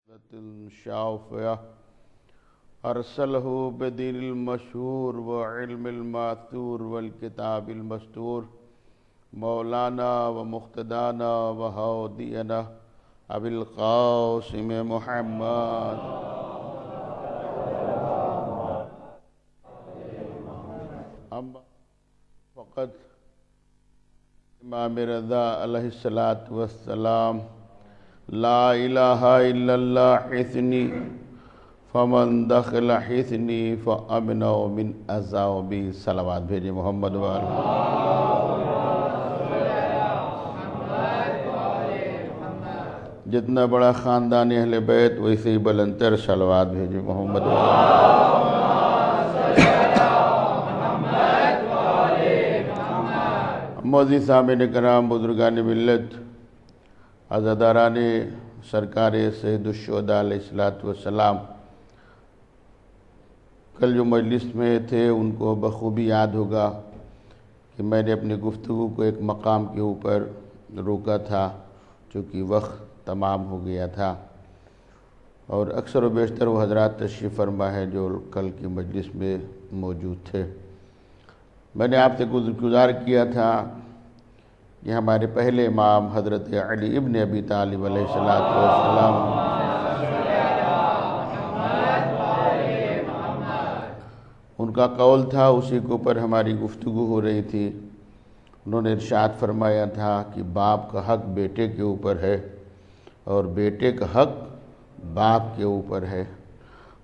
الشافعة أرسله بدين المشهور وعلم الماثور والكتاب المستور مولانا ومقتدانا وهادينا أبي القاسم محمد أما فقد امام رضا علیہ الصلاۃ والسلام لا الہ الا اللہ حسنی فمن دخل حسنی فامن من عذابی صلوات بھیجے محمد وآلہ جتنا بڑا خاندان اہل بیت ویسے ہی بلندتر صلوات بھیجے محمد وآلہ معزز سامعین کرام، بزرگان ملت، عزاداران سرکار سید الشہداء علیہ السلام، کل جو مجلس میں تھے ان کو بخوبی یاد ہوگا کہ میں نے اپنی گفتگو کو ایک مقام کے اوپر روکا تھا چونکہ وقت تمام ہو گیا تھا، اور اکثر و بیشتر وہ حضرات تشریف فرما ہے جو کل کی مجلس میں موجود تھے۔ میں نے آپ سے گزار کیا تھا کہ ہمارے پہلے امام حضرت علی ابن ابی طالب علیہ السلام ان کا قول تھا، اسی کے اوپر ہماری گفتگو ہو رہی تھی۔ انہوں نے ارشاد فرمایا تھا کہ باپ کا حق بیٹے کے اوپر ہے اور بیٹے کا حق باپ کے اوپر ہے۔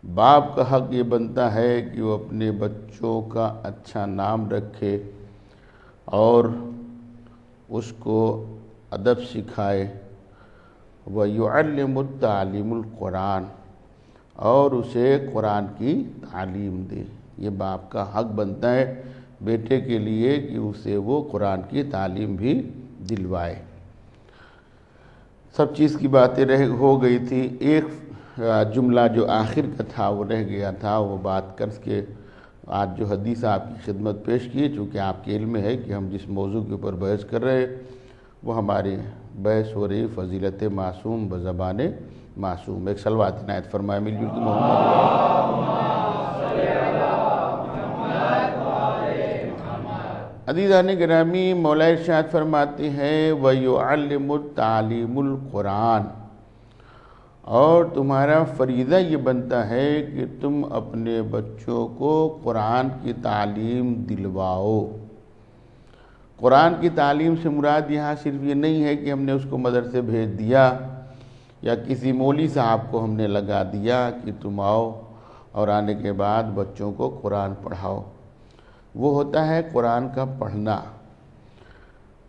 باپ کا حق یہ بنتا ہے کہ وہ اپنے بچوں کا اچھا نام رکھے اور اس کو ادب سکھائے، وَيُعَلِّمُ التَّعْلِيمُ القرآن، اور اسے قرآن کی تعلیم دے۔ یہ باپ کا حق بنتا ہے بیٹے کے لیے کہ اسے وہ قرآن کی تعلیم بھی دلوائے۔ سب چیز کی باتیں ہو گئی تھی، ایک جملہ جو آخر کا تھا وہ رہ گیا تھا، وہ بات کر کے آج جو حدیث آپ کی خدمت پیش کی، چونکہ آپ کے علم میں ہے کہ ہم جس موضوع کے اوپر بحث کر رہے ہیں وہ ہماری بحث ہو رہی فضیلت معصوم بزبان معصوم۔ ایک صلوات عنایت فرمائے مل جل کے محمد۔ عزیزان گرامی، مولا ارشاد فرماتے ہیں وَيُعَلِّمُ التَّعْلِيمُ القرآن، اور تمہارا فریضہ یہ بنتا ہے کہ تم اپنے بچوں کو قرآن کی تعلیم دلواؤ۔ قرآن کی تعلیم سے مراد یہاں صرف یہ نہیں ہے کہ ہم نے اس کو مدرسے بھیج دیا یا کسی مولوی صاحب کو ہم نے لگا دیا کہ تم آؤ اور آنے کے بعد بچوں کو قرآن پڑھاؤ۔ وہ ہوتا ہے قرآن کا پڑھنا۔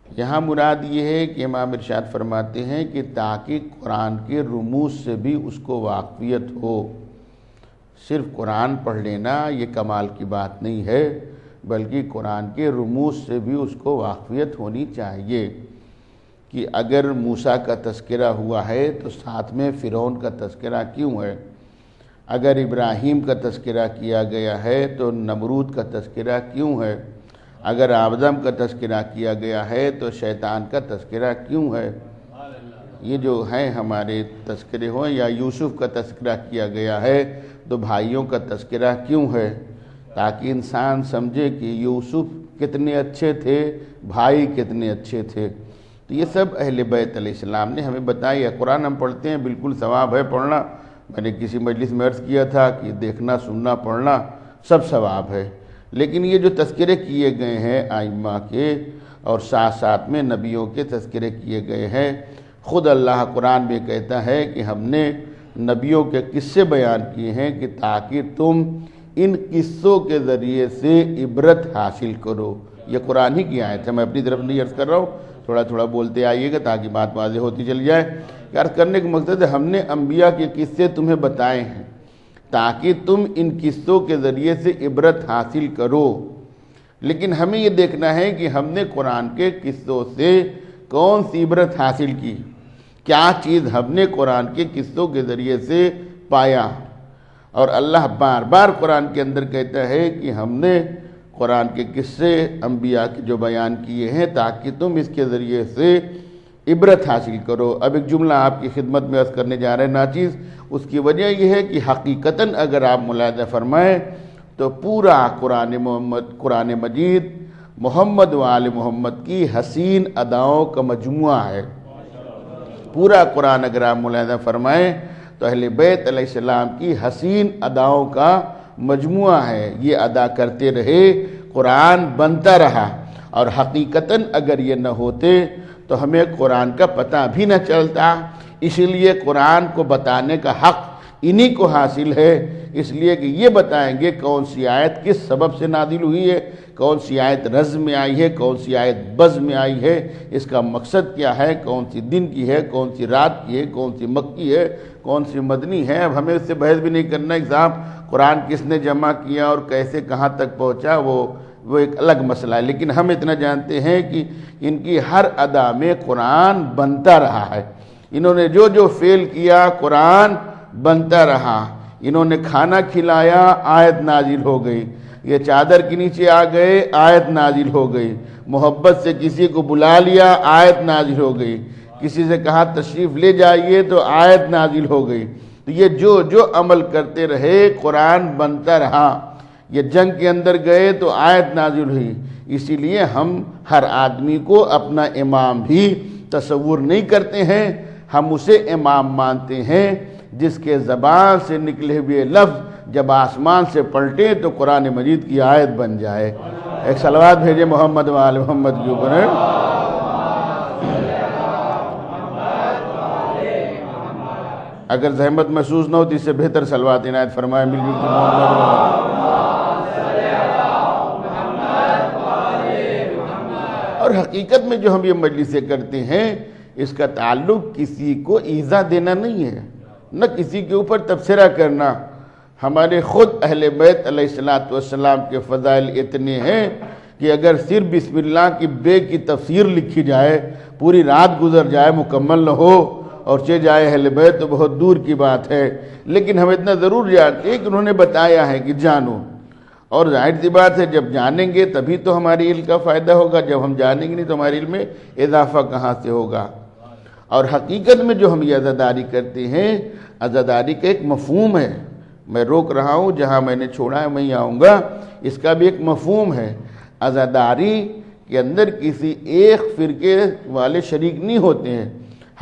یہاں مراد یہ ہے کہ امام ارشاد فرماتے ہیں کہ تاکہ قرآن کے رموز سے بھی اس کو واقفیت ہو۔ صرف قرآن پڑھ لینا یہ کمال کی بات نہیں ہے، بلکہ قرآن کے رموز سے بھی اس کو واقفیت ہونی چاہیے کہ اگر موسیٰ کا تذکرہ ہوا ہے تو ساتھ میں فرعون کا تذکرہ کیوں ہے؟ اگر ابراہیم کا تذکرہ کیا گیا ہے تو نمرود کا تذکرہ کیوں ہے؟ اگر آدم کا تذکرہ کیا گیا ہے تو شیطان کا تذکرہ کیوں ہے؟ یہ جو ہیں ہمارے تذکرے ہوں، یا یوسف کا تذکرہ کیا گیا ہے تو بھائیوں کا تذکرہ کیوں ہے؟ تاکہ انسان سمجھے کہ یوسف کتنے اچھے تھے، بھائی کتنے اچھے تھے۔ تو یہ سب اہل بیت علیہ السلام نے ہمیں بتایا۔ قرآن ہم پڑھتے ہیں، بالکل ثواب ہے پڑھنا۔ میں نے کسی مجلس میں عرض کیا تھا کہ دیکھنا، سننا، پڑھنا سب ثواب ہے، لیکن یہ جو تذکرے کیے گئے ہیں ائمہ کے اور ساتھ ساتھ میں نبیوں کے تذکرے کیے گئے ہیں، خود اللہ قرآن میں کہتا ہے کہ ہم نے نبیوں کے قصے بیان کیے ہیں کہ تاکہ تم ان قصوں کے ذریعے سے عبرت حاصل کرو۔ یہ قرآن ہی کی آیت ہے، میں اپنی طرف نہیں عرض کر رہا ہوں، تھوڑا تھوڑا بولتے آئیے گا تاکہ بات واضح ہوتی چلی جائے۔ عرض کرنے کا مقصد ہے ہم نے انبیاء کے قصے تمہیں بتائے ہیں تاکہ تم ان قصوں کے ذریعے سے عبرت حاصل کرو، لیکن ہمیں یہ دیکھنا ہے کہ ہم نے قرآن کے قصوں سے کون سی عبرت حاصل کی، کیا چیز ہم نے قرآن کے قصوں کے ذریعے سے پایا۔ اور اللہ بار بار قرآن کے اندر کہتا ہے کہ ہم نے قرآن کے قصے انبیاء کے جو بیان کیے ہیں تاکہ تم اس کے ذریعے سے عبرت حاصل کرو۔ اب ایک جملہ آپ کی خدمت میں عرض کرنے جا رہے ہیں ناچیز، اس کی وجہ یہ ہے کہ حقیقتاً اگر آپ ملاحظہ فرمائیں تو پورا قرآن مجید محمد و آل محمد کی حسین اداؤں کا مجموعہ ہے۔ پورا قرآن اگر آپ ملاحظہ فرمائیں تو اہل بیت علیہ السلام کی حسین اداؤں کا مجموعہ ہے۔ یہ ادا کرتے رہے، قرآن بنتا رہا، اور حقیقتاً اگر یہ نہ ہوتے تو ہمیں قرآن کا پتہ بھی نہ چلتا۔ اس لیے قرآن کو بتانے کا حق انہی کو حاصل ہے، اس لیے کہ یہ بتائیں گے کون سی آیت کس سبب سے نازل ہوئی ہے، کون سی آیت رز میں آئی ہے، کون سی آیت بز میں آئی ہے، اس کا مقصد کیا ہے، کون سی دن کی ہے، کون سی رات کی ہے، کون سی مکی ہے، کون سی مدنی ہے۔ اب ہمیں اس سے بحث بھی نہیں کرنا کہ صاحب قرآن کس نے جمع کیا اور کیسے کہاں تک پہنچا، وہ ایک الگ مسئلہ ہے، لیکن ہم اتنا جانتے ہیں کہ ان کی ہر ادا میں قرآن بنتا رہا ہے۔ انہوں نے جو جو فعل کیا قرآن بنتا رہا۔ انہوں نے کھانا کھلایا، آیت نازل ہو گئی۔ یہ چادر کے نیچے آ گئے، آیت نازل ہو گئی۔ محبت سے کسی کو بلا لیا، آیت نازل ہو گئی۔ کسی سے کہا تشریف لے جائیے تو آیت نازل ہو گئی۔ تو یہ جو عمل کرتے رہے قرآن بنتا رہا۔ یہ جنگ کے اندر گئے تو آیت نازل ہوئی۔ اسی لیے ہم ہر آدمی کو اپنا امام بھی تصور نہیں کرتے ہیں، ہم اسے امام مانتے ہیں جس کے زبان سے نکلے ہوئے لفظ جب آسمان سے پلٹے تو قرآن مجید کی آیت بن جائے۔ ایک صلوات بھیجے محمد و آل محمد کے اوپر۔ اگر زحمت محسوس نہ ہوتی اس سے بہتر صلوات عنایت فرمائے مل جل کے اور حقیقت میں جو ہم یہ مجلسیں کرتے ہیں اس کا تعلق کسی کو ایذا دینا نہیں ہے، نہ کسی کے اوپر تبصرہ کرنا۔ ہمارے خود اہل بیت علیہ السلام کے فضائل اتنے ہیں کہ اگر صرف بسم اللہ کی بے کی تفسیر لکھی جائے، پوری رات گزر جائے مکمل نہ ہو اور چلے جائے اہل بیت تو بہت دور کی بات ہے، لیکن ہم اتنا ضرور جانتے ہیں کہ انہوں نے بتایا ہے کہ جانو، اور ظاہر سی بات ہے جب جانیں گے تبھی تو ہماری علم کا فائدہ ہوگا، جب ہم جانیں گے نہیں تو ہماری علم میں اضافہ کہاں سے ہوگا۔ اور حقیقت میں جو ہم یہ عزاداری کرتے ہیں، عزاداری کا ایک مفہوم ہے، میں روک رہا ہوں جہاں میں نے چھوڑا ہے وہیں آؤں گا، اس کا بھی ایک مفہوم ہے۔ عزاداری کے اندر کسی ایک فرقے والے شریک نہیں ہوتے ہیں،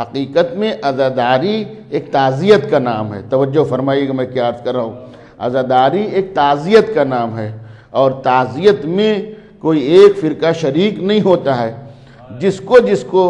حقیقت میں عزاداری ایک تعزیت کا نام ہے۔ توجہ فرمائیے کہ میں کیا عرض کر رہا ہوں۔ عزاداری ایک تعزیت کا نام ہے، اور تعزیت میں کوئی ایک فرقہ شریک نہیں ہوتا ہے۔ جس کو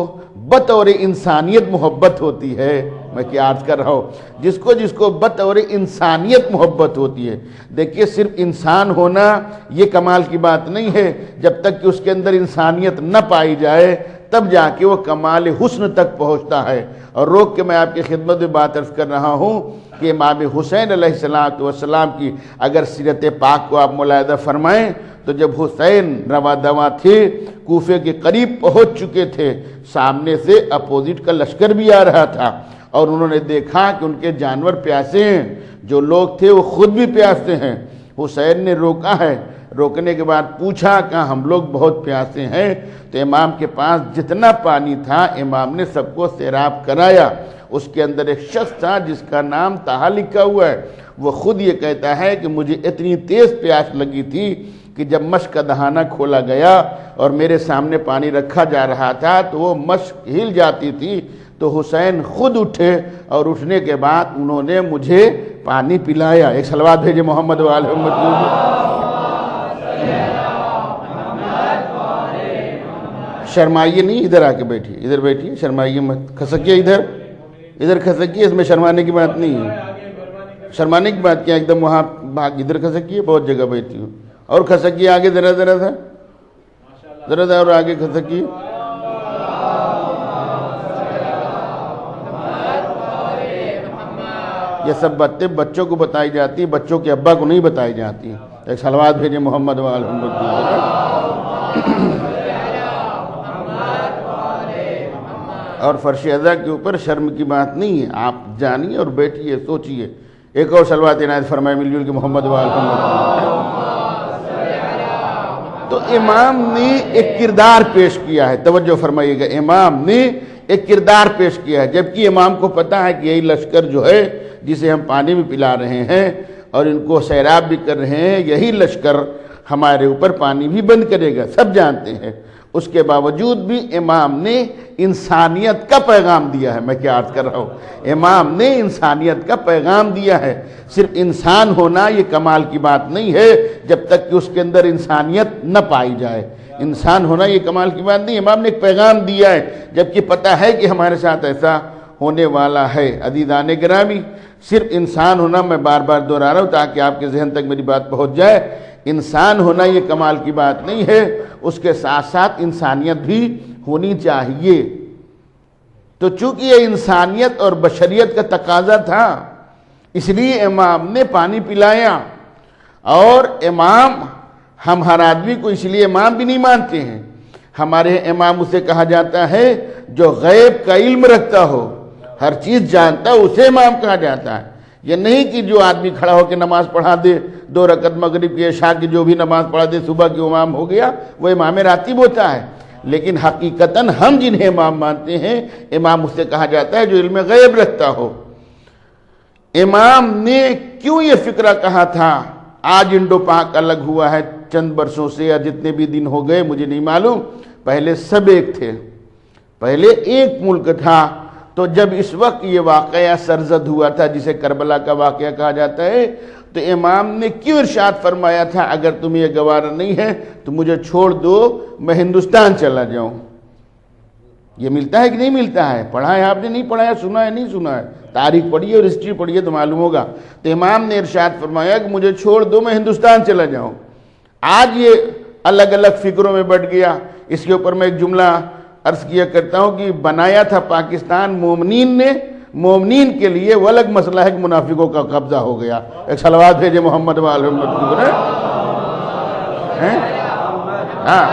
بطور انسانیت محبت ہوتی ہے، میں کیا عرض کر رہا ہوں، جس کو بطور انسانیت محبت ہوتی ہے۔ دیکھیے صرف انسان ہونا یہ کمال کی بات نہیں ہے، جب تک کہ اس کے اندر انسانیت نہ پائی جائے تب جا کے وہ کمال حسن تک پہنچتا ہے۔ اور روک کے میں آپ کی خدمت میں بات عرض کر رہا ہوں کہ امام حسین علیہ السلام کی اگر سیرت پاک کو آپ ملاحظہ فرمائیں تو جب حسین رواں دواں تھے، کوفے کے قریب پہنچ چکے تھے، سامنے سے اپوزٹ کا لشکر بھی آ رہا تھا، اور انہوں نے دیکھا کہ ان کے جانور پیاسے ہیں، جو لوگ تھے وہ خود بھی پیاسے ہیں۔ حسین نے روکا ہے، روکنے کے بعد پوچھا کہ ہم لوگ بہت پیاسے ہیں، تو امام کے پاس جتنا پانی تھا امام نے سب کو سیراب کرایا۔ اس کے اندر ایک شخص تھا جس کا نام طہا لکھا ہوا ہے، وہ خود یہ کہتا ہے کہ مجھے اتنی تیز پیاس لگی تھی کہ جب مشک کا دہانہ کھولا گیا اور میرے سامنے پانی رکھا جا رہا تھا تو وہ مشک ہل جاتی تھی، تو حسین خود اٹھے اور اٹھنے کے بعد انہوں نے مجھے پانی پلایا۔ ایک صلوات بھیجے محمد و آل محمد۔ شرمائیے نہیں، ادھر آ کے بیٹھیے، ادھر بیٹھیے، شرمائیے مت، کھسکیے ادھر کھسکیے، اس میں شرمانے کی بات نہیں ہے۔ شرمانے کی بات کیا، ایک دم وہاں بھاگ ادھر کھسکیے، بہت جگہ بیٹھی ہوں، اور کھسکیے آگے ذرا اور آگے کھسکیے۔ یہ سب باتیں بچوں کو بتائی جاتی، بچوں کے ابا کو نہیں بتائی جاتی۔ ایک صلوات بھیجیں محمد و آل محمد۔ اور فرش ازا کے اوپر شرم کی بات نہیں ہے، آپ جانیے اور بیٹھیے، سوچیے۔ ایک اور صلوات عنایت فرمائے مل جل کے محمد و آل محمد۔ تو امام نے ایک کردار پیش کیا ہے، توجہ فرمائیے گا، امام نے ایک کردار پیش کیا ہے، جبکہ امام کو پتہ ہے کہ یہی لشکر جو ہے جسے ہم پانی بھی پلا رہے ہیں اور ان کو سیراب بھی کر رہے ہیں، یہی لشکر ہمارے اوپر پانی بھی بند کرے گا، سب جانتے ہیں۔ اس کے باوجود بھی امام نے انسانیت کا پیغام دیا ہے۔ میں کیا عرض کر رہا ہوں، امام نے انسانیت کا پیغام دیا ہے۔ صرف انسان ہونا یہ کمال کی بات نہیں ہے جب تک کہ اس کے اندر انسانیت نہ پائی جائے۔ انسان ہونا یہ کمال کی بات نہیں، امام نے ایک پیغام دیا ہے جبکہ پتہ ہے کہ ہمارے ساتھ ایسا ہونے والا ہے۔ عزیزان گرامی، صرف انسان ہونا میں بار بار دہرا رہا ہوں تاکہ آپ کے ذہن تک میری بات پہنچ جائے۔ انسان ہونا یہ کمال کی بات نہیں ہے، اس کے ساتھ ساتھ انسانیت بھی ہونی چاہیے۔ تو چونکہ یہ انسانیت اور بشریت کا تقاضا تھا، اس لیے امام نے پانی پلایا۔ اور امام ہم ہر آدمی کو اس لیے امام بھی نہیں مانتے ہیں۔ ہمارے امام اسے کہا جاتا ہے جو غیب کا علم رکھتا ہو، ہر چیز جانتا ہے، اسے امام کہا جاتا ہے۔ یہ نہیں کہ جو آدمی کھڑا ہو کے نماز پڑھا دے، 2 رکعت مغرب کی عشاء کی جو بھی نماز پڑھا دے، صبح کی امام ہو گیا، وہ امام راتب ہوتا ہے۔ لیکن حقیقتاً ہم جنہیں امام مانتے ہیں، امام اسے کہا جاتا ہے جو علم غیب رکھتا ہو۔ امام نے کیوں یہ فکرہ کہا تھا؟ آج انڈو پاک الگ ہوا ہے چند برسوں سے، یا جتنے بھی دن ہو گئے مجھے نہیں معلوم، پہلے سب ایک تھے، پہلے ایک ملک تھا۔ تو جب اس وقت یہ واقعہ سرزد ہوا تھا جسے کربلا کا واقعہ کہا جاتا ہے، تو امام نے کیوں ارشاد فرمایا تھا اگر تمہیں یہ گوارا نہیں ہے تو مجھے چھوڑ دو، میں ہندوستان چلا جاؤں؟ یہ ملتا ہے کہ نہیں ملتا ہے؟ پڑھا ہے آپ نے؟ نہیں پڑھا ہے؟ سنا ہے؟ نہیں سنا ہے؟ تاریخ پڑھیے اور ہسٹری پڑھیے تو معلوم ہوگا۔ تو امام نے ارشاد فرمایا کہ مجھے چھوڑ دو، میں ہندوستان چلا جاؤں۔ آج یہ الگ الگ فکروں میں بٹ گیا۔ اس کے اوپر میں ایک جملہ عرض کیا کرتا ہوں کہ بنایا تھا پاکستان مومنین نے، مومنین کے لیے، وہ الگ مسئلہ ہے کہ منافقوں کا قبضہ ہو گیا۔ ایک صلوات بھیجے محمد و آل محمد۔ ہاں،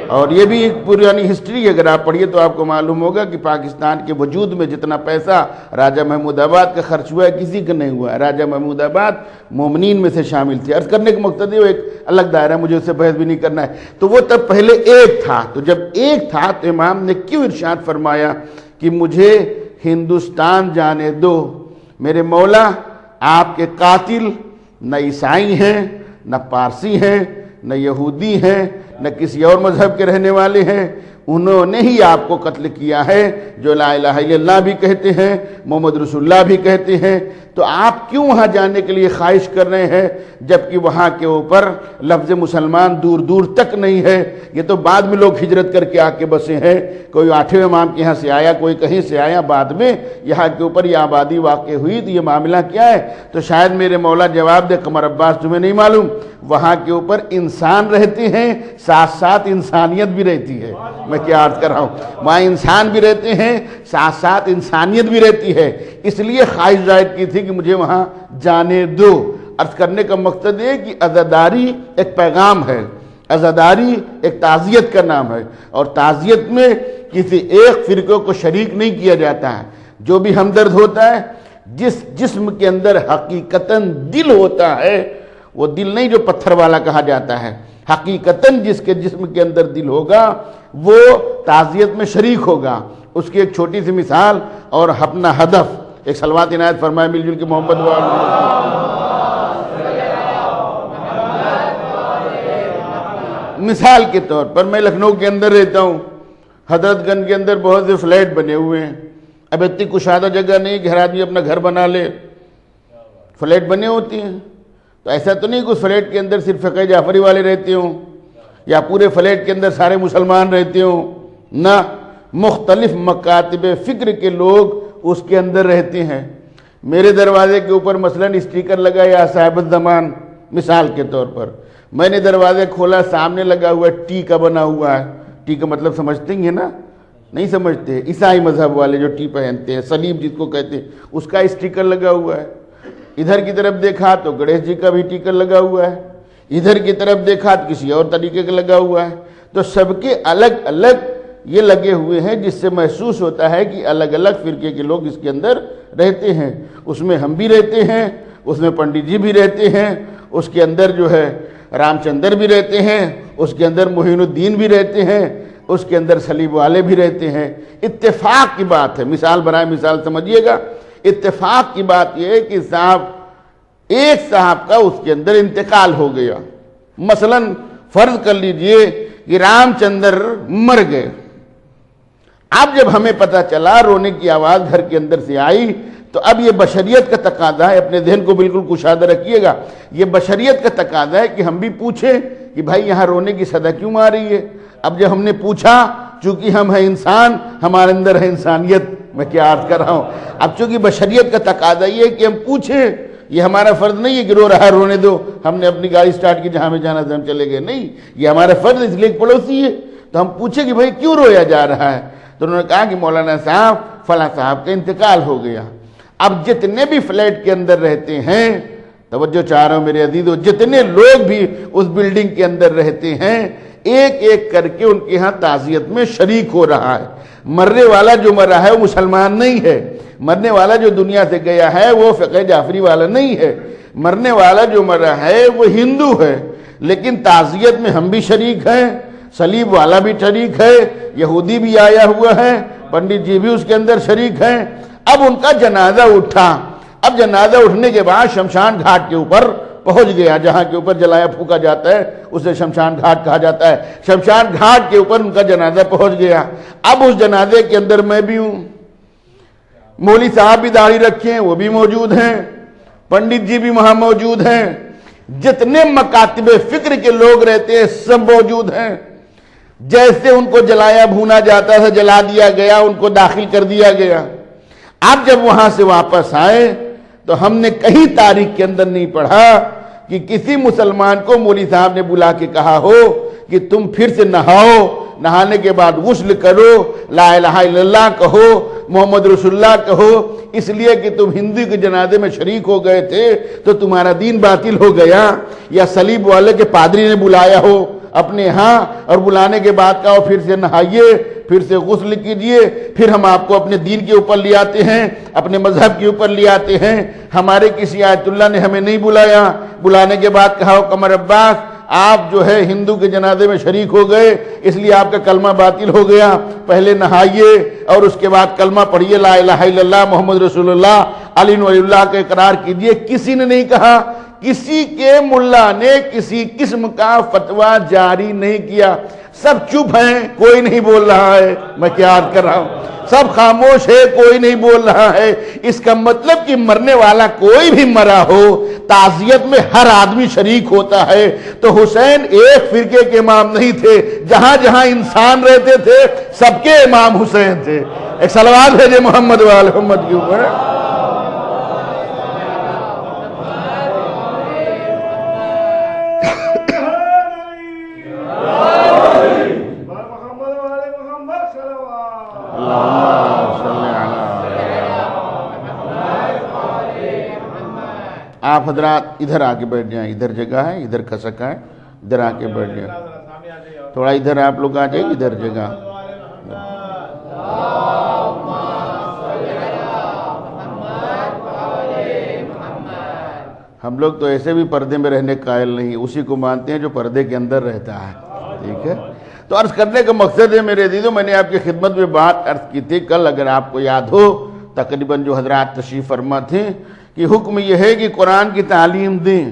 اور یہ بھی ایک پرانی ہسٹری ہے، اگر آپ پڑھیے تو آپ کو معلوم ہوگا کہ پاکستان کے وجود میں جتنا پیسہ راجہ محمود آباد کا خرچ ہوا ہے کسی کا نہیں ہوا ہے۔ راجہ محمود آباد مومنین میں سے شامل تھے۔ عرض کرنے کا مقصد ہے وہ ایک الگ دائرہ، مجھے اس سے بحث بھی نہیں کرنا ہے۔ تو وہ تب پہلے ایک تھا، تو جب ایک تھا تو امام نے کیوں ارشاد فرمایا کہ مجھے ہندوستان جانے دو؟ میرے مولا آپ کے قاتل نہ عیسائی ہیں، نہ پارسی ہیں، نہ یہودی ہیں، نہ کسی اور مذہب کے رہنے والے ہیں، انہوں نے ہی آپ کو قتل کیا ہے، جو لا الہ الا اللہ بھی کہتے ہیں، محمد رسول اللہ بھی کہتے ہیں۔ تو آپ کیوں وہاں جانے کے لیے خواہش کر رہے ہیں جبکہ وہاں کے اوپر لفظ مسلمان دور دور تک نہیں ہے؟ یہ تو بعد میں لوگ ہجرت کر کے آ کے بسے ہیں، کوئی 8ویں امام کے یہاں سے آیا، کوئی کہیں سے آیا، بعد میں یہاں کے اوپر یہ آبادی واقع ہوئی۔ تو یہ معاملہ کیا ہے؟ تو شاید میرے مولا جواب دے، قمر عباس تمہیں نہیں معلوم، وہاں کے اوپر انسان رہتے ہیں، ساتھ ساتھ انسانیت بھی رہتی ہے۔ میں کیا عرض کر رہا ہوں، وہاں انسان بھی رہتے ہیں، ساتھ ساتھ انسانیت بھی رہتی ہے۔ اس لیے خواہش ظاہر کی تھی کہ مجھے وہاں جانے دو۔ عرض کرنے کا مقصد ہے کہ عزاداری ایک پیغام ہے، عزاداری ایک تعزیت کا نام ہے، اور تعزیت میں کسی ایک فرقے کو شریک نہیں کیا جاتا ہے۔ جو بھی ہمدرد ہوتا ہے، جس جسم کے اندر حقیقتاً دل ہوتا ہے، وہ دل نہیں جو پتھر والا کہا جاتا ہے، حقیقتاً جس کے جسم کے اندر دل ہوگا وہ تعزیت میں شریک ہوگا۔ اس کی ایک چھوٹی سی مثال اور اپنا ہدف ایک صلوات عنایت فرمائے مل جل کے محمد و مثال کے طور پر میں لکھنؤ کے اندر رہتا ہوں، حضرت گنج کے اندر بہت سے فلیٹ بنے ہوئے ہیں۔ اب اتنی کشادہ جگہ نہیں کہ ہر آدمی اپنا گھر بنا لے، فلیٹ بنے ہوتی ہیں۔ تو ایسا تو نہیں کہ اس فلیٹ کے اندر صرف فقہ جعفری والے رہتے ہوں یا پورے فلیٹ کے اندر سارے مسلمان رہتے ہوں، نہ، مختلف مکاتب فکر کے لوگ اس کے اندر رہتے ہیں۔ میرے دروازے کے اوپر مثلاً اسٹیکر لگا یا صاحب الزمان، مثال کے طور پر میں نے دروازے کھولا، سامنے لگا ہوا ٹی کا بنا ہوا ہے۔ ٹی کا مطلب سمجھتے ہیں نا؟ نہیں سمجھتے؟ عیسائی مذہب والے جو ٹی پہنتے ہیں، صلیب جس کو کہتے ہیں، اس کا اسٹیکر لگا ہوا ہے۔ ادھر کی طرف دیکھا تو گنیش جی کا بھی اسٹیکر لگا ہوا ہے، ادھر کی طرف دیکھا تو کسی اور طریقے کا لگا ہوا ہے۔ تو سب کے الگ الگ یہ لگے ہوئے ہیں، جس سے محسوس ہوتا ہے کہ الگ الگ فرقے کے لوگ اس کے اندر رہتے ہیں۔ اس میں ہم بھی رہتے ہیں، اس میں پنڈت جی بھی رہتے ہیں، اس کے اندر جو ہے رام چندر بھی رہتے ہیں، اس کے اندر معین الدین بھی رہتے ہیں، اس کے اندر صلیب والے بھی رہتے ہیں۔ اتفاق کی بات ہے، مثال برائے مثال سمجھیے گا، اتفاق کی بات یہ ہے کہ ایک صاحب کا اس کے اندر انتقال ہو گیا۔ مثلا فرض کر لیجئے کہ رام چندر مر گئے۔ اب جب ہمیں پتہ چلا، رونے کی آواز گھر کے اندر سے آئی، تو اب یہ بشریت کا تقاضا ہے، اپنے ذہن کو بالکل کشادہ رکھیے گا، یہ بشریت کا تقاضا ہے کہ ہم بھی پوچھیں کہ بھائی یہاں رونے کی صدا کیوں آ رہی ہے؟ اب جب ہم نے پوچھا، چونکہ ہم ہیں انسان، ہمارے اندر ہے انسانیت، میں کیا عرض کر رہا ہوں، اب چونکہ بشریت کا تقاضا یہ ہے کہ ہم پوچھیں، یہ ہمارا فرض نہیں ہے کہ رو رہا ہے رونے دو، ہم نے اپنی گاڑی سٹارٹ کی جہاں میں جانا تھا ہم چلے گئے، نہیں، یہ ہمارا فرض اس لیے پڑوسی ہے، تو ہم پوچھیں کہ بھائی کیوں رویا جا رہا ہے؟ تو انہوں نے کہا کہ مولانا صاحب فلاں صاحب کا انتقال ہو گیا۔ اب جتنے بھی فلیٹ کے اندر رہتے ہیں، توجہ چاہ رہا ہوں میرے عزیزو، جتنے لوگ بھی اس بلڈنگ کے اندر رہتے ہیں، ایک ایک کر کے ان کے ہاں تعزیت میں شریک ہو رہا ہے۔ مرنے والا جو مرا ہے وہ مسلمان نہیں ہے، مرنے والا جو دنیا سے گیا ہے وہ فقہ جعفری والا نہیں ہے، مرنے والا جو مرا ہے وہ ہندو ہے، لیکن تعزیت میں ہم بھی شریک ہیں، صلیب والا بھی شریک ہے، یہودی بھی آیا ہوا ہے، پنڈت جی بھی اس کے اندر شریک ہیں۔ اب ان کا جنازہ اٹھا، اب جنازہ اٹھنے کے بعد شمشان گھاٹ کے اوپر پہنچ گیا، جہاں کے اوپر جلایا پھونکا جاتا ہے اسے شمشان گھاٹ کہا جاتا ہے، شمشان گھاٹ کے اوپر ان کا جنازہ پہنچ گیا۔ اب اس جنازے کے اندر میں بھی ہوں، مولوی صاحب بھی داڑھی رکھے ہیں وہ بھی موجود ہیں، پنڈت جی بھی وہاں موجود ہیں، جتنے مکاتب فکر کے لوگ رہتے ہیں سب موجود ہیں۔ جیسے ان کو جلایا بھونا جاتا تھا جلا دیا گیا، ان کو داخل کر دیا گیا۔ اب جب وہاں سے واپس آئے تو ہم نے کہیں تاریخ کے اندر نہیں پڑھا کہ کسی مسلمان کو مولوی صاحب نے بلا کے کہا ہو کہ تم پھر سے نہاؤ، نہانے کے بعد غسل کرو، لا الہ الا اللہ کہو، محمد رسول اللہ کہو، اس لیے کہ تم ہندو کے جنازے میں شریک ہو گئے تھے تو تمہارا دین باطل ہو گیا، یا صلیب والے کے پادری نے بلایا ہو اپنے ہاں اور بلانے کے بعد کہو پھر سے نہائیے، پھر سے غسل کیجئے، پھر ہم آپ کو اپنے دین کے اوپر لے آتے ہیں، اپنے مذہب کے اوپر لے آتے ہیں۔ ہمارے کسی آیت اللہ نے ہمیں نہیں بلایا، بلانے کے بعد کہا قمر عباس آپ جو ہے ہندو کے جنازے میں شریک ہو گئے اس لیے آپ کا کلمہ باطل ہو گیا، پہلے نہائیے اور اس کے بعد کلمہ پڑھیے لا الہ الا اللہ محمد رسول اللہ علی ولی اللہ کا اقرار کیجئے۔ کسی نے نہیں کہا، کسی کے ملا نے کسی قسم کا فتویٰ جاری نہیں کیا، سب چپ ہیں، کوئی نہیں بول رہا ہے، میں کیا عرض کر رہا ہوں، سب خاموش ہے، کوئی نہیں بول رہا ہے۔ اس کا مطلب کہ مرنے والا کوئی بھی مرا ہو، تعزیت میں ہر آدمی شریک ہوتا ہے۔ تو حسین ایک فرقے کے امام نہیں تھے، جہاں جہاں انسان رہتے تھے سب کے امام حسین تھے۔ ایک صلوات بھیجے محمد و آل محمد کے اوپر۔ آپ حضرات ادھر آ کے بیٹھ جائیں، ادھر جگہ ہے، ادھر کھسک ہے، ادھر آ کے بیٹھ جائیں، تھوڑا ادھر آپ لوگ آ جائیں، ادھر جگہ۔ ہم لوگ تو ایسے بھی پردے میں رہنے قائل نہیں، اسی کو مانتے ہیں جو پردے کے اندر رہتا ہے، ٹھیک ہے؟ تو عرض کرنے کا مقصد ہے میرے عزیزو، میں نے آپ کی خدمت میں بات عرض کی تھی کل، اگر آپ کو یاد ہو، تقریباً جو حضرات تشریف فرما تھے کہ حکم یہ ہے کہ قرآن کی تعلیم دیں۔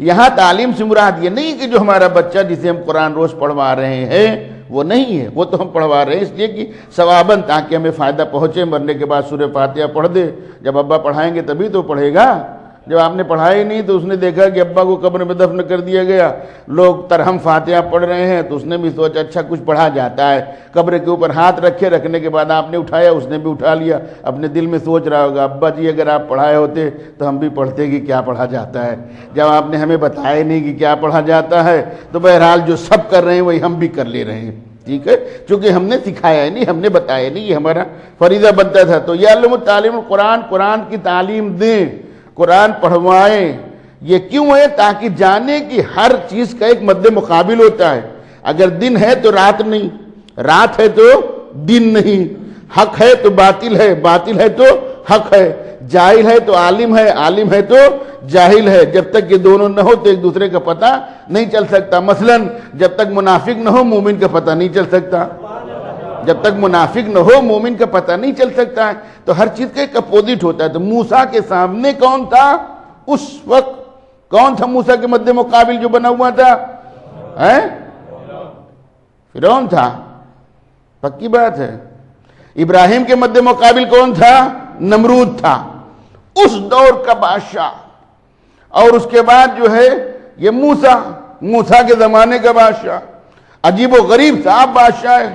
یہاں تعلیم سے مراد یہ نہیں کہ جو ہمارا بچہ جسے ہم قرآن روز پڑھوا رہے ہیں وہ نہیں ہے، وہ تو ہم پڑھوا رہے ہیں اس لیے کہ ثواباً تاکہ ہمیں فائدہ پہنچے، مرنے کے بعد سورہ فاتحہ پڑھ دے، جب ابا پڑھائیں گے تبھی تو پڑھے گا، جب آپ نے پڑھایا ہی نہیں تو اس نے دیکھا کہ ابا کو قبر میں دفن کر دیا گیا، لوگ ترہم فاتحہ پڑھ رہے ہیں تو اس نے بھی سوچا اچھا کچھ پڑھا جاتا ہے، قبر کے اوپر ہاتھ رکھنے کے بعد آپ نے اٹھایا، اس نے بھی اٹھا لیا، اپنے دل میں سوچ رہا ہوگا ابا جی اگر آپ پڑھائے ہوتے تو ہم بھی پڑھتے کہ کیا پڑھا جاتا ہے، جب آپ نے ہمیں بتایا نہیں کہ کیا پڑھا جاتا ہے تو بہرحال جو سب کر رہے ہیں وہی ہم بھی کر لے رہے ہیں، ٹھیک ہے؟ چونکہ ہم نے سکھایا نہیں، ہم نے بتایا نہیں، یہ ہمارا فریضہ بنتا تھا۔ تو یا علم تعلیم القرآن، قرآن کی تعلیم دیں، قرآن پڑھوائیں۔ یہ کیوں ہے؟ تاکہ جانے کہ ہر چیز کا ایک مد مقابل ہوتا ہے، اگر دن ہے تو رات نہیں، رات ہے تو دن نہیں، حق ہے تو باطل ہے، باطل ہے تو حق ہے، جاہل ہے تو عالم ہے، عالم ہے تو جاہل ہے۔ جب تک یہ دونوں نہ ہو تو ایک دوسرے کا پتہ نہیں چل سکتا۔ مثلا جب تک منافق نہ ہو مومن کا پتہ نہیں چل سکتا۔ جب تک منافق نہ ہو مومن کا پتہ نہیں چل سکتا ہے. تو ہر چیز کا ایک اپوزٹ ہوتا ہے. تو موسیٰ کے سامنے کون تھا اس وقت؟ کون تھا موسیٰ کے مد مقابل جو بنا ہوا تھا؟ فرعون تھا. پکی بات ہے. ابراہیم کے مد مقابل کون تھا؟ نمرود تھا، اس دور کا بادشاہ. اور اس کے بعد جو ہے یہ موسیٰ کے زمانے کا بادشاہ. عجیب و غریب صاحب بادشاہ ہے.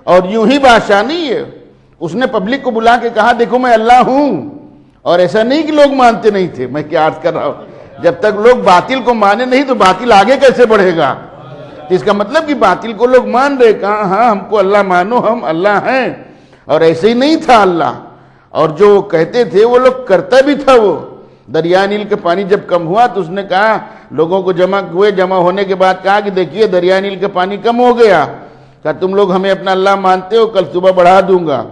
اور یوں ہی بادشاہ نہیں ہے، اس نے پبلک کو بلا کے کہا دیکھو میں اللہ ہوں. اور ایسا نہیں کہ لوگ مانتے نہیں تھے. میں کیا عرض کر رہا ہوں، جب تک لوگ باطل کو مانے نہیں تو باطل آگے کیسے بڑھے گا؟ اس کا مطلب کہ باطل کو لوگ مان رہے، کہا ہاں ہم کو اللہ مانو، ہم اللہ ہیں. اور ایسے ہی نہیں تھا اللہ. اور جو کہتے تھے وہ لوگ کرتا بھی تھا. وہ دریا نیل کا پانی جب کم ہوا تو اس نے کہا لوگوں کو جمع ہونے کے بعد کہا کہ دیکھیے دریا نیل کا پانی کم ہو گیا. کہا تم لوگ ہمیں اپنا اللہ مانتے ہو، کل صبح بڑھا دوں گا،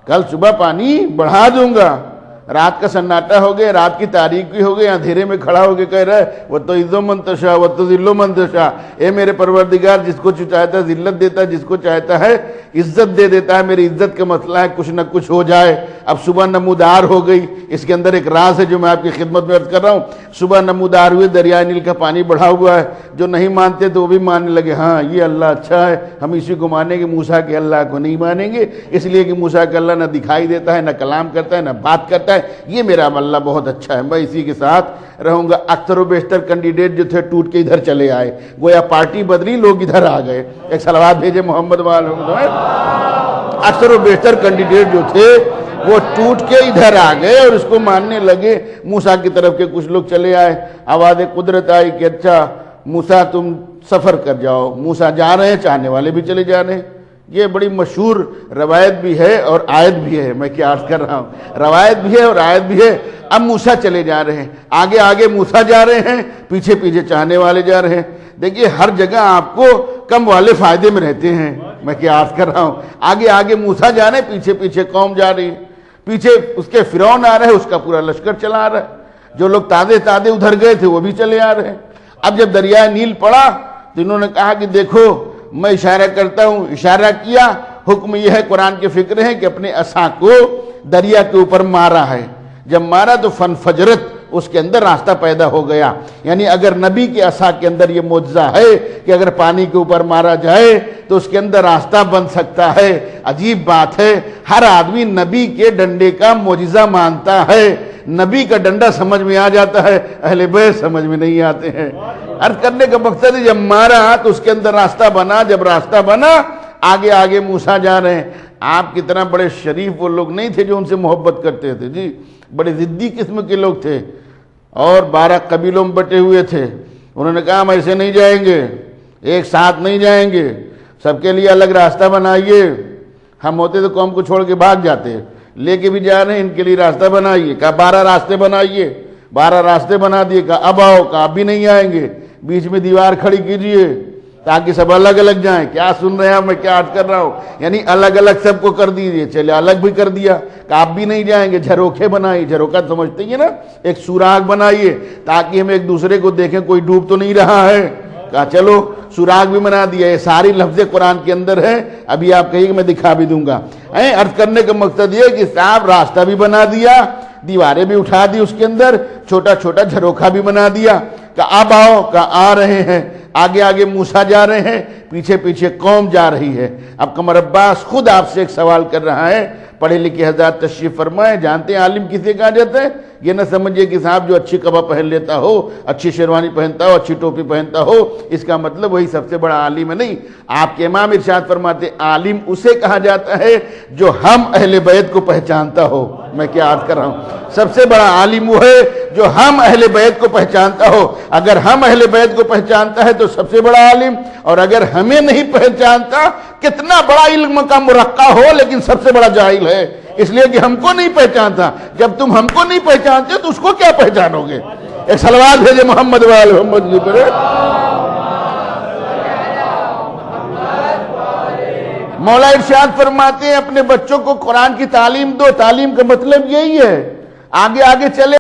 کل صبح پانی بڑھا دوں گا. رات کا سناٹا ہو گیا، رات کی تاریکی ہو گئی، اندھیرے میں کھڑا ہو کے کہہ رہا ہے وہ تو عز و منتشا وہ تو ذل و منتشا. اے میرے پروردگار، جس کو چاہتا ہے ذلت دیتا ہے، جس کو چاہتا ہے عزت دے دیتا ہے. میری عزت کا مسئلہ ہے، کچھ نہ کچھ ہو جائے. اب صبح نمودار ہو گئی. اس کے اندر ایک راز ہے جو میں آپ کی خدمت میں عرض کر رہا ہوں. صبح نمودار ہوئے، دریا نیل کا پانی بڑھا ہوا ہے. جو نہیں مانتے تو وہ بھی ماننے لگے، ہاں یہ اللہ اچھا ہے، ہم اسی کو مانیں گے، موسیٰ کے اللہ کو نہیں مانیں گے. اس لیے کہ موسیٰ کا اللہ نہ دکھائی دیتا ہے، نہ کلام کرتا ہے، نہ بات کرتا ہے. یہ میرا اللہ بہت اچھا ہے، میں اسی کے ساتھ رہوں گا. اکثر و بیشتر کینڈیڈیٹ جو تھے ٹوٹ کے ادھر چلے آئے، گویا پارٹی بدلی، لوگ ادھر آ گئے. ایک صلوات بھیجے محمد والوں. اکثر و بیشتر کینڈیڈیٹ جو تھے وہ ٹوٹ کے ادھر آ گئے اور اس کو ماننے لگے. موسیٰ کی طرف کے کچھ لوگ چلے آئے. آواز قدرت آئی کہ اچھا موسیٰ تم سفر کر جاؤ. موسیٰ جا رہے ہیں، چاہنے والے بھی چلے جا رہے ہیں. یہ بڑی مشہور روایت بھی ہے اور آیت بھی ہے. میں کیا عرض کر رہا ہوں، روایت بھی ہے اور آیت بھی ہے. اب موسیٰ چلے جا رہے ہیں، آگے آگے موسیٰ جا رہے ہیں، پیچھے پیچھے چاہنے والے جا رہے ہیں. دیکھیے ہر جگہ آپ کو کم والے فائدے میں رہتے ہیں. میں کیا عرض کر رہا ہوں، آگے آگے موسیٰ جا رہے ہیں، پیچھے پیچھے قوم جا رہی ہے. پیچھے اس کے فرعون آ رہے ہیں، اس کا پورا لشکر چلا آ رہا ہے. جو لوگ تازے ادھر گئے تھے وہ بھی چلے آ رہے ہیں. اب جب دریائے نیل پڑا تو انہوں نے کہا کہ دیکھو میں اشارہ کرتا ہوں. اشارہ کیا. حکم یہ ہے، قرآن کے فکر ہے کہ اپنے عصا کو دریا کے اوپر مارا ہے. جب مارا تو فنفجرت، اس کے اندر راستہ پیدا ہو گیا. یعنی اگر نبی کے عصا کے اندر یہ معجزہ ہے کہ اگر پانی کے اوپر مارا جائے تو اس کے اندر راستہ بن سکتا ہے. عجیب بات ہے، ہر آدمی نبی کے ڈنڈے کا معجزہ مانتا ہے. نبی کا ڈنڈا سمجھ میں آ جاتا ہے، اہل بیت سمجھ میں نہیں آتے ہیں. عرض کرنے کا مقصد ہے جب مارا تو اس کے اندر راستہ بنا. جب راستہ بنا آگے آگے موسیٰ جا رہے ہیں. آپ کی طرح بڑے شریف وہ لوگ نہیں تھے جو ان سے محبت کرتے تھے. جی بڑے ضدی قسم کے لوگ تھے اور 12 قبیلوں میں بٹے ہوئے تھے. انہوں نے کہا ہم ایسے نہیں جائیں گے، ایک ساتھ نہیں جائیں گے، سب کے لیے الگ راستہ بنائیے. ہم ہوتے تو قوم کو چھوڑ کے بھاگ جاتے، لے کے بھی جا رہے ہیں، ان کے لیے راستہ بنائیے. کہا 12 راستے بنائیے. 12 راستے بنا دیے. کہا اب آؤ. کہا اب بھی نہیں آئیں گے، بیچ میں دیوار کھڑی کیجئے تاکہ سب الگ الگ جائیں. کیا سن رہے ہیں، میں کیا عرض کر رہا ہوں، یعنی الگ الگ سب کو کر دیجئے. چلے الگ بھی کر دیا. کہا اب بھی نہیں جائیں گے. جھروکھے بنائیے. جھروکا سمجھتے ہیں نا، ایک سوراخ بنائیے تاکہ ہم ایک دوسرے کو دیکھیں کوئی ڈوب تو نہیں رہا ہے. کہا چلو سوراخ بھی بنا دیا. یہ ساری لفظ قرآن کے اندر ہے، ابھی آپ کہیں کہ میں دکھا بھی دوں گا. عرض کرنے کا مقصد یہ کہ صاحب راستہ بھی بنا دیا، دیواریں بھی اٹھا دی، اس کے اندر چھوٹا چھوٹا جھروکھا بھی بنا دیا. کہا اب آؤ. کہا آ رہے ہیں. آگے آگے موسیٰ جا رہے ہیں، پیچھے پیچھے قوم جا رہی ہے. اب قمر عباس خود آپ سے ایک سوال کر رہا ہے. پڑھے لکھے حضرات تشریف فرمائے. جانتے ہیں عالم کسے کہا جاتا ہے؟ یہ نہ سمجھیے کہ صاحب جو اچھی کبا پہن لیتا ہو، اچھی شیروانی پہنتا ہو، اچھی ٹوپی پہنتا ہو، اس کا مطلب وہی سب سے بڑا عالم ہے. نہیں، آپ کے امام ارشاد فرماتے عالم اسے کہا جاتا ہے جو ہم اہل بیت کو پہچانتا ہو. میں کیا عرض کر رہا ہوں، سب سے بڑا عالم وہ ہے جو ہم اہل بیت کو پہچانتا ہو. اگر ہم اہل بیت کو پہچانتا ہے تو سب سے بڑا عالم، اور اگر ہمیں نہیں پہچانتا کتنا بڑا علم کا مرقع ہو لیکن سب سے بڑا جاہل ہے. اس لیے کہ ہم کو نہیں پہچانتا. جب تم ہم کو نہیں پہچانتے تو اس کو کیا پہچانو گے؟ ایک صلوات بھیجے محمد وآل محمد جی پر. مولا ارشاد فرماتے ہیں اپنے بچوں کو قرآن کی تعلیم دو. تعلیم کا مطلب یہی ہے. آگے آگے چلے